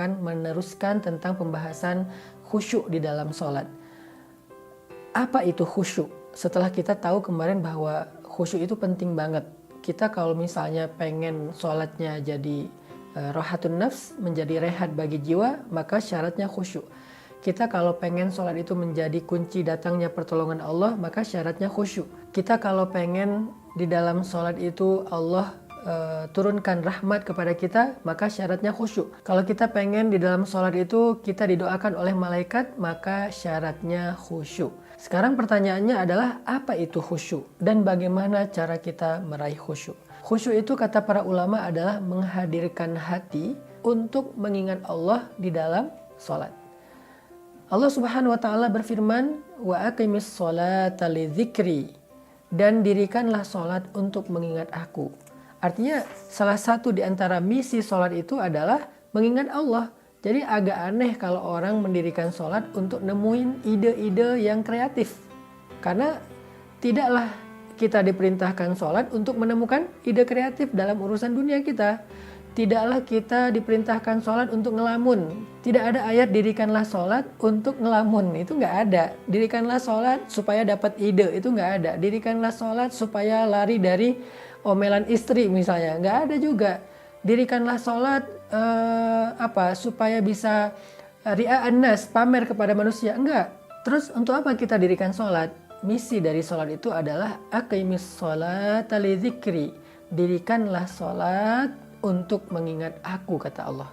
akan meneruskan tentang pembahasan khusyuk di dalam sholat. Apa itu khusyuk? Setelah kita tahu kemarin bahwa khusyuk itu penting banget. Kita kalau misalnya pengen sholatnya jadi rohatun nafs, menjadi rehat bagi jiwa, maka syaratnya khusyuk. Kita kalau pengen sholat itu menjadi kunci datangnya pertolongan Allah, maka syaratnya khusyuk. Kita kalau pengen di dalam sholat itu Allah turunkan rahmat kepada kita, maka syaratnya khusyuk. Kalau kita pengen di dalam sholat itu kita didoakan oleh malaikat, maka syaratnya khusyuk. Sekarang pertanyaannya adalah apa itu khusyuk dan bagaimana cara kita meraih khusyuk? Khusyuk itu kata para ulama adalah menghadirkan hati untuk mengingat Allah di dalam sholat. Allah Subhanahu wa taala berfirman, "Wa aqimis sholata lidzikri," dan dirikanlah sholat untuk mengingat aku. Artinya salah satu di antara misi sholat itu adalah mengingat Allah. Jadi agak aneh kalau orang mendirikan sholat untuk nemuin ide-ide yang kreatif. Karena tidaklah kita diperintahkan sholat untuk menemukan ide kreatif dalam urusan dunia kita. Tidaklah kita diperintahkan sholat untuk ngelamun. Tidak ada ayat dirikanlah sholat untuk ngelamun. Itu nggak ada. Dirikanlah sholat supaya dapat ide. Itu nggak ada. Dirikanlah sholat supaya lari dari omelan istri misalnya, nggak ada juga. Dirikanlah sholat supaya bisa ria'an nas, pamer kepada manusia, enggak. Terus untuk apa kita dirikan sholat? Misi dari sholat itu adalah aqimis sholata lidzikri, dirikanlah sholat untuk mengingat aku, kata Allah.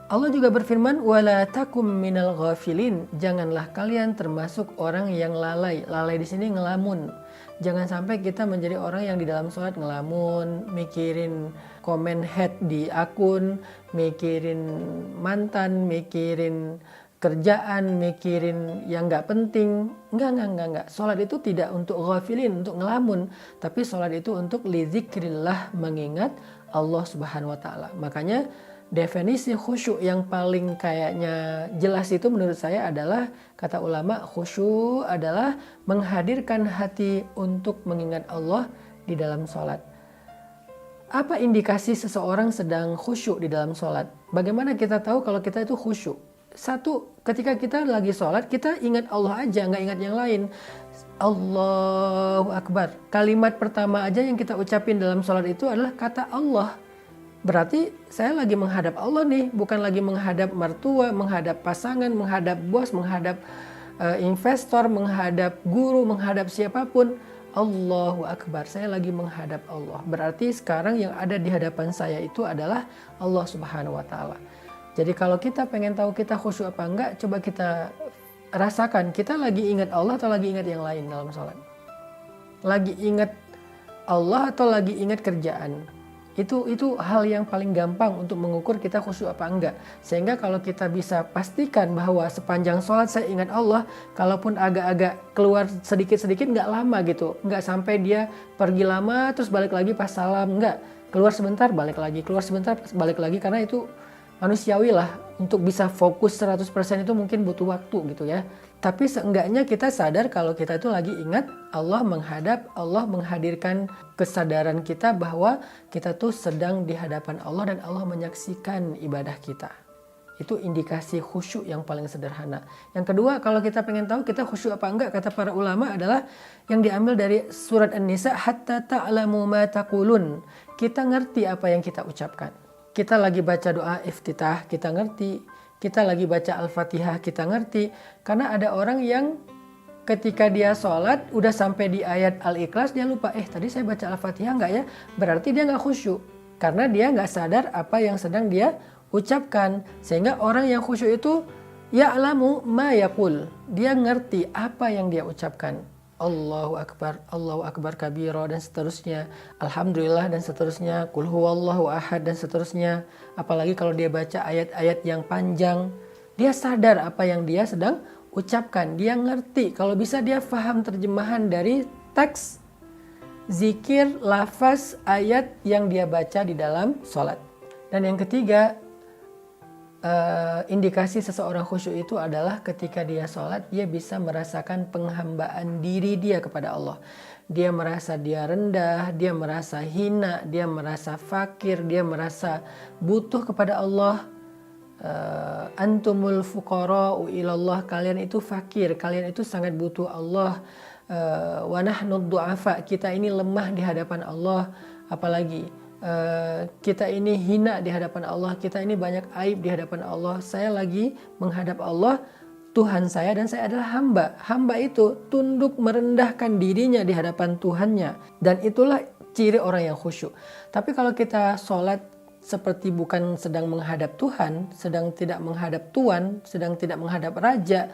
Allah juga berfirman, wala takum minal ghafilin, janganlah kalian termasuk orang yang lalai. Lalai di sini ngelamun. Jangan sampai kita menjadi orang yang di dalam sholat ngelamun, mikirin komen head di akun, mikirin mantan, mikirin kerjaan, mikirin yang nggak penting. Enggak. Sholat itu tidak untuk ghafilin, untuk ngelamun, tapi sholat itu untuk lidzikrillah, mengingat Allah Subhanahu wa taala. Makanya definisi khusyuk yang paling kayaknya jelas itu menurut saya adalah, kata ulama, khusyuk adalah menghadirkan hati untuk mengingat Allah di dalam sholat. Apa indikasi seseorang sedang khusyuk di dalam sholat? Bagaimana kita tahu kalau kita itu khusyuk? Satu, ketika kita lagi sholat, kita ingat Allah aja, nggak ingat yang lain. Allahu Akbar. Kalimat pertama aja yang kita ucapin dalam sholat itu adalah kata Allah. Berarti saya lagi menghadap Allah nih, bukan lagi menghadap mertua, menghadap pasangan, menghadap bos, menghadap investor, menghadap guru, menghadap siapapun. Allahu Akbar, saya lagi menghadap Allah. Berarti sekarang yang ada di hadapan saya itu adalah Allah Subhanahu wa taala. Jadi kalau kita pengen tahu kita khusyuk apa enggak, coba kita rasakan kita lagi ingat Allah atau lagi ingat yang lain dalam sholat. Lagi ingat Allah atau lagi ingat kerjaan. Itu hal yang paling gampang untuk mengukur kita khusyuk apa enggak. Sehingga kalau kita bisa pastikan bahwa sepanjang sholat saya ingat Allah, kalaupun agak-agak keluar sedikit-sedikit nggak lama gitu. Nggak sampai dia pergi lama terus balik lagi pas salam, nggak. Keluar sebentar balik lagi, keluar sebentar balik lagi, karena itu manusiawi lah. Untuk bisa fokus 100% itu mungkin butuh waktu gitu ya. Tapi seenggaknya kita sadar kalau kita itu lagi ingat Allah, menghadap Allah, menghadirkan kesadaran kita bahwa kita tuh sedang di hadapan Allah dan Allah menyaksikan ibadah kita. Itu indikasi khusyuk yang paling sederhana. Yang kedua, kalau kita pengen tahu kita khusyuk apa enggak, kata para ulama adalah yang diambil dari surat An-Nisa, hatta ta'lamu ma taqulun. Kita ngerti apa yang kita ucapkan. Kita lagi baca doa iftitah, kita ngerti. Kita lagi baca Al-Fatihah, kita ngerti. Karena ada orang yang ketika dia sholat, udah sampai di ayat Al-Ikhlas, dia lupa, tadi saya baca Al-Fatihah nggak ya? Berarti dia nggak khusyuk. Karena dia nggak sadar apa yang sedang dia ucapkan. Sehingga orang yang khusyuk itu, ya'lamu ma yaqul. Dia ngerti apa yang dia ucapkan. Allahu Akbar kabira dan seterusnya, Alhamdulillah dan seterusnya, Qul huwallahu ahad dan seterusnya. Apalagi kalau dia baca ayat-ayat yang panjang, dia sadar apa yang dia sedang ucapkan, dia ngerti. Kalau bisa dia faham terjemahan dari teks, zikir, lafaz, ayat yang dia baca di dalam sholat. Dan yang ketiga, indikasi seseorang khusyuk itu adalah ketika dia sholat, dia bisa merasakan penghambaan diri dia kepada Allah. Dia merasa dia rendah, dia merasa hina, dia merasa fakir, dia merasa butuh kepada Allah. Antumul fuqara'u ilallah, kalian itu fakir, kalian itu sangat butuh Allah. Wa nahnu du'afa, kita ini lemah di hadapan Allah. Apalagi kita ini hina di hadapan Allah, kita ini banyak aib di hadapan Allah. Saya lagi menghadap Allah, Tuhan saya, dan saya adalah hamba. Hamba itu tunduk merendahkan dirinya di hadapan Tuhannya, dan itulah ciri orang yang khusyuk. Tapi kalau kita sholat seperti bukan sedang menghadap Tuhan, sedang tidak menghadap Tuan, sedang tidak menghadap Raja,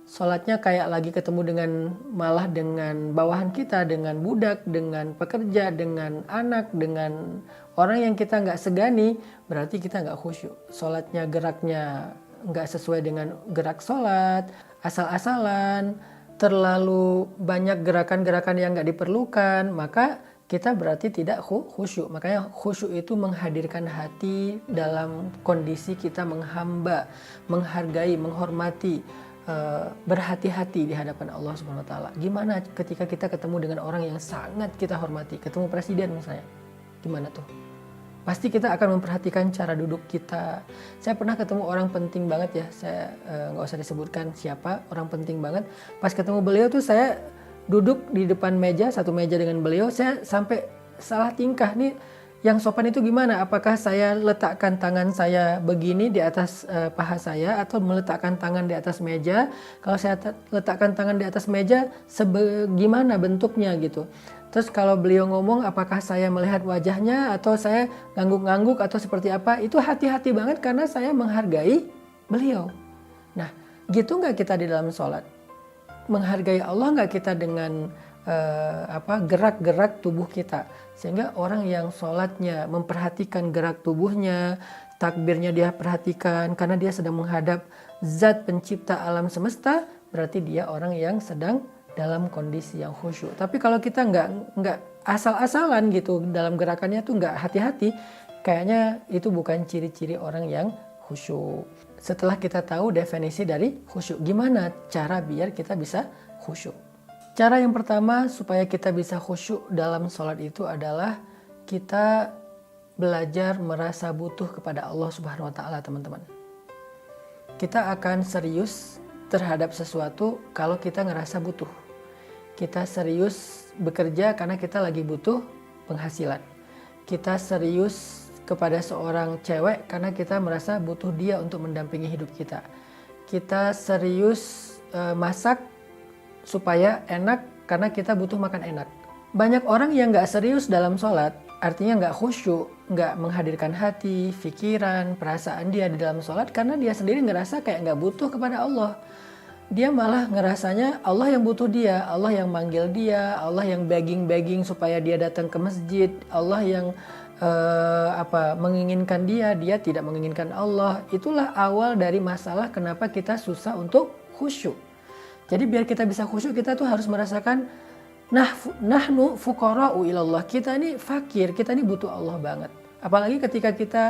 sholatnya kayak lagi ketemu dengan malah dengan bawahan kita, dengan budak, dengan pekerja, dengan anak, dengan orang yang kita nggak segani, berarti kita nggak khusyuk. Sholatnya geraknya nggak sesuai dengan gerak sholat, asal-asalan, terlalu banyak gerakan-gerakan yang nggak diperlukan, maka kita berarti tidak khusyuk. Makanya khusyuk itu menghadirkan hati dalam kondisi kita menghamba, menghargai, menghormati, berhati-hati di hadapan Allah Subhanahu wa taala. Gimana ketika kita ketemu dengan orang yang sangat kita hormati, ketemu presiden misalnya. Gimana tuh? Pasti kita akan memperhatikan cara duduk kita. Saya pernah ketemu orang penting banget ya, saya nggak usah disebutkan siapa, orang penting banget. Pas ketemu beliau tuh saya duduk di depan meja, satu meja dengan beliau, saya sampai salah tingkah nih. Yang sopan itu gimana? Apakah saya letakkan tangan saya begini di atas paha saya, atau meletakkan tangan di atas meja? Kalau saya letakkan tangan di atas meja, gimana bentuknya gitu. Terus kalau beliau ngomong, apakah saya melihat wajahnya, atau saya ngangguk-ngangguk, atau seperti apa? Itu hati-hati banget karena saya menghargai beliau. Nah, gitu nggak kita di dalam sholat? Menghargai Allah nggak kita dengan gerak-gerak tubuh kita, sehingga orang yang sholatnya memperhatikan gerak tubuhnya, takbirnya dia perhatikan karena dia sedang menghadap zat pencipta alam semesta, berarti dia orang yang sedang dalam kondisi yang khusyuk. Tapi kalau kita nggak asal-asalan gitu dalam gerakannya tuh nggak hati-hati, kayaknya itu bukan ciri-ciri orang yang khusyuk. Setelah kita tahu definisi dari khusyuk, gimana cara biar kita bisa khusyuk? Cara yang pertama supaya kita bisa khusyuk dalam sholat itu adalah kita belajar merasa butuh kepada Allah Subhanahu wa taala, teman-teman. Kita akan serius terhadap sesuatu kalau kita ngerasa butuh. Kita serius bekerja karena kita lagi butuh penghasilan. Kita serius kepada seorang cewek karena kita merasa butuh dia untuk mendampingi hidup kita. Kita serius masak supaya enak karena kita butuh makan enak. Banyak orang yang gak serius dalam sholat, artinya gak khusyuk, gak menghadirkan hati, pikiran, perasaan dia di dalam sholat karena dia sendiri ngerasa kayak gak butuh kepada Allah. Dia malah ngerasanya Allah yang butuh dia, Allah yang manggil dia, Allah yang begging supaya dia datang ke masjid, Allah yang menginginkan dia tidak menginginkan Allah. Itulah awal dari masalah kenapa kita susah untuk khusyuk. Jadi biar kita bisa khusyuk, kita tuh harus merasakan nahnu fuqara'u ilallah. Kita ini fakir, kita ini butuh Allah banget. Apalagi ketika kita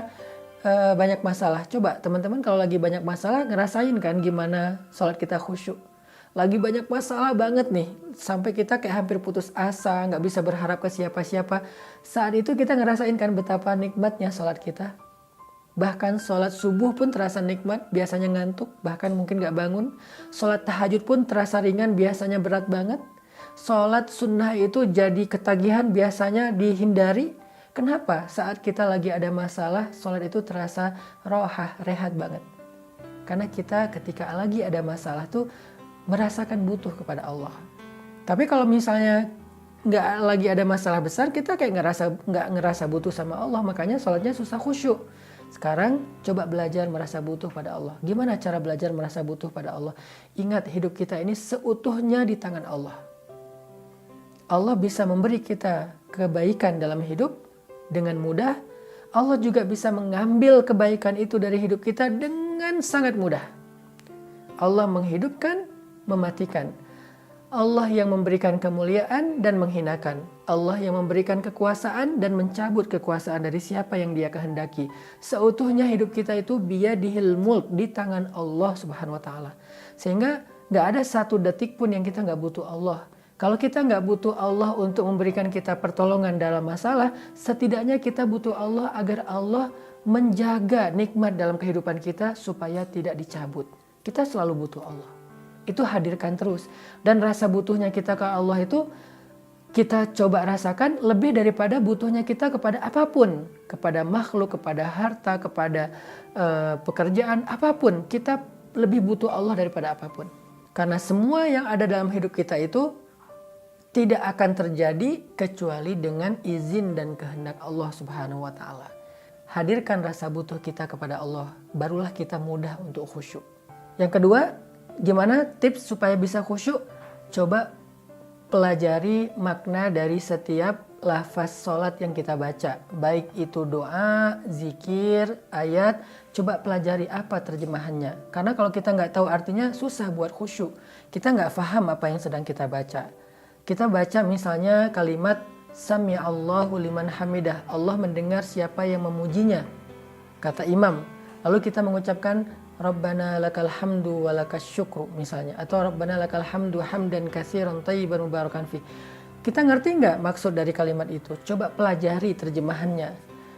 banyak masalah. Coba teman-teman kalau lagi banyak masalah ngerasain kan gimana sholat kita khusyuk. Lagi banyak masalah banget nih, sampai kita kayak hampir putus asa, gak bisa berharap ke siapa-siapa. Saat itu kita ngerasain kan betapa nikmatnya sholat kita. Bahkan sholat subuh pun terasa nikmat, biasanya ngantuk, bahkan mungkin gak bangun. Sholat tahajud pun terasa ringan, biasanya berat banget. Sholat sunnah itu jadi ketagihan, biasanya dihindari. Kenapa? Saat kita lagi ada masalah, sholat itu terasa rohah, rehat banget. Karena kita ketika lagi ada masalah tuh merasakan butuh kepada Allah. Tapi kalau misalnya nggak lagi ada masalah besar, kita kayak nggak ngerasa butuh sama Allah, makanya sholatnya susah khusyuk. Sekarang coba belajar merasa butuh pada Allah. Gimana cara belajar merasa butuh pada Allah? Ingat, hidup kita ini seutuhnya di tangan Allah. Allah bisa memberi kita kebaikan dalam hidup dengan mudah. Allah juga bisa mengambil kebaikan itu dari hidup kita dengan sangat mudah. Allah menghidupkan, mematikan. Allah yang memberikan kemuliaan dan menghinakan. Allah yang memberikan kekuasaan dan mencabut kekuasaan dari siapa yang Dia kehendaki. Seutuhnya hidup kita itu biyadihil mulk, di tangan Allah Subhanahu wa taala. Sehingga gak ada satu detik pun yang kita gak butuh Allah. Kalau kita nggak butuh Allah untuk memberikan kita pertolongan dalam masalah, setidaknya kita butuh Allah agar Allah menjaga nikmat dalam kehidupan kita supaya tidak dicabut. Kita selalu butuh Allah. Itu hadirkan terus. Dan rasa butuhnya kita ke Allah itu kita coba rasakan lebih daripada butuhnya kita kepada apapun. Kepada makhluk, kepada harta, kepada pekerjaan, apapun. Kita lebih butuh Allah daripada apapun. Karena semua yang ada dalam hidup kita itu tidak akan terjadi kecuali dengan izin dan kehendak Allah Subhanahu wa Ta'ala. Hadirkan rasa butuh kita kepada Allah, barulah kita mudah untuk khusyuk. Yang kedua, gimana tips supaya bisa khusyuk? Coba pelajari makna dari setiap lafaz sholat yang kita baca. Baik itu doa, zikir, ayat, coba pelajari apa terjemahannya. Karena kalau kita nggak tahu artinya susah buat khusyuk. Kita nggak paham apa yang sedang kita baca. Kita baca misalnya kalimat Sami'allahu liman hamidah. Allah mendengar siapa yang memujinya. Kata imam. Lalu kita mengucapkan Rabbana lakal hamdu wa lakas syukru misalnya. Atau Rabbana lakal hamdu hamdan katsiran thayyiban mubarakan fi. Kita ngerti nggak maksud dari kalimat itu? Coba pelajari terjemahannya.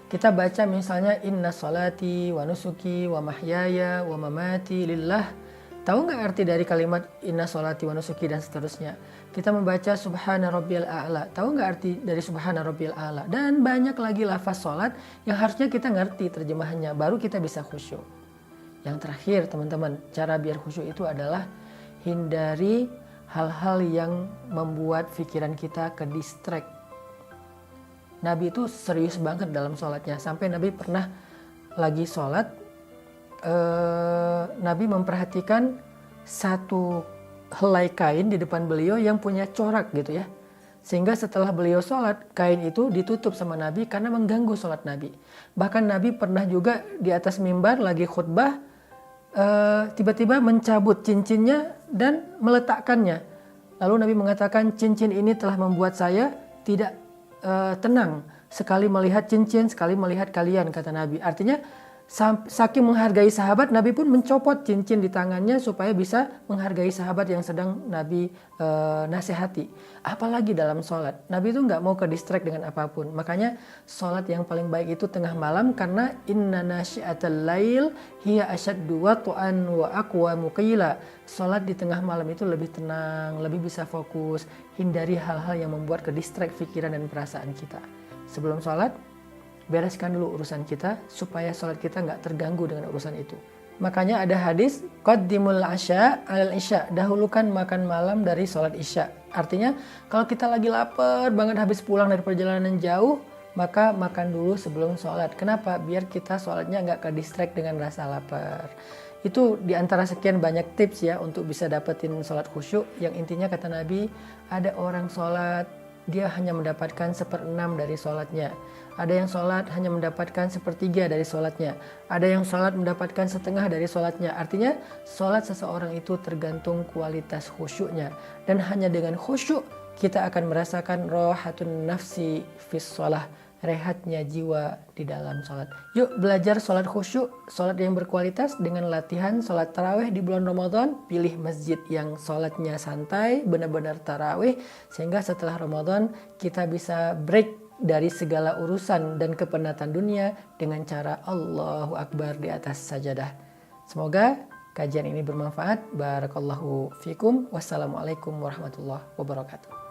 Kita baca misalnya Inna salati wa nusuki wa mahyaya wa mamati lillah. Tahu nggak arti dari kalimat Inna salati wa nusuki dan seterusnya? Kita membaca Subhana Rabbiyal A'la. Tahu nggak arti dari Subhana Rabbiyal A'la? Dan banyak lagi lafaz sholat yang harusnya kita ngerti terjemahannya. Baru kita bisa khusyuk. Yang terakhir teman-teman, cara biar khusyuk itu adalah hindari hal-hal yang membuat pikiran kita ke distract. Nabi itu serius banget dalam sholatnya. Sampai Nabi pernah lagi sholat, Nabi memperhatikan satu helai kain di depan beliau yang punya corak gitu ya. Sehingga setelah beliau sholat, kain itu ditutup sama Nabi karena mengganggu sholat Nabi. Bahkan Nabi pernah juga di atas mimbar lagi khutbah, tiba-tiba mencabut cincinnya dan meletakkannya. Lalu Nabi mengatakan, cincin ini telah membuat saya tidak tenang. Sekali melihat cincin, sekali melihat kalian, kata Nabi. Artinya, saking menghargai sahabat, Nabi pun mencopot cincin di tangannya supaya bisa menghargai sahabat yang sedang Nabi nasihati. Apalagi dalam sholat, Nabi itu nggak mau ke distract dengan apapun. Makanya sholat yang paling baik itu tengah malam, karena inna nasyi'atal lail hiya asyaddu wat'an wa aqwamu qila. Sholat di tengah malam itu lebih tenang, lebih bisa fokus, hindari hal-hal yang membuat ke distract pikiran dan perasaan kita. Sebelum sholat, bereskan dulu urusan kita supaya sholat kita nggak terganggu dengan urusan itu. Makanya ada hadis qaddimul asya alal isya, dahulukan makan malam dari sholat isya. Artinya kalau kita lagi lapar banget habis pulang dari perjalanan jauh, maka makan dulu sebelum sholat. Kenapa? Biar kita sholatnya nggak ke distract dengan rasa lapar. Itu diantara sekian banyak tips ya untuk bisa dapetin sholat khusyuk. Yang intinya kata Nabi, ada orang sholat dia hanya mendapatkan 1/6 dari sholatnya. Ada yang sholat hanya mendapatkan 1/3 dari sholatnya. Ada yang sholat mendapatkan 1/2 dari sholatnya. Artinya sholat seseorang itu tergantung kualitas khusyuknya. Dan hanya dengan khusyuk kita akan merasakan rohatun nafsi fis sholah. Rehatnya jiwa di dalam sholat. Yuk belajar sholat khusyuk, sholat yang berkualitas dengan latihan sholat tarawih di bulan Ramadan. Pilih masjid yang sholatnya santai, benar-benar tarawih. Sehingga setelah Ramadan kita bisa break dari segala urusan dan kepenatan dunia dengan cara Allahu Akbar di atas sajadah. Semoga kajian ini bermanfaat. Barakallahu fikum. Wassalamualaikum warahmatullahi wabarakatuh.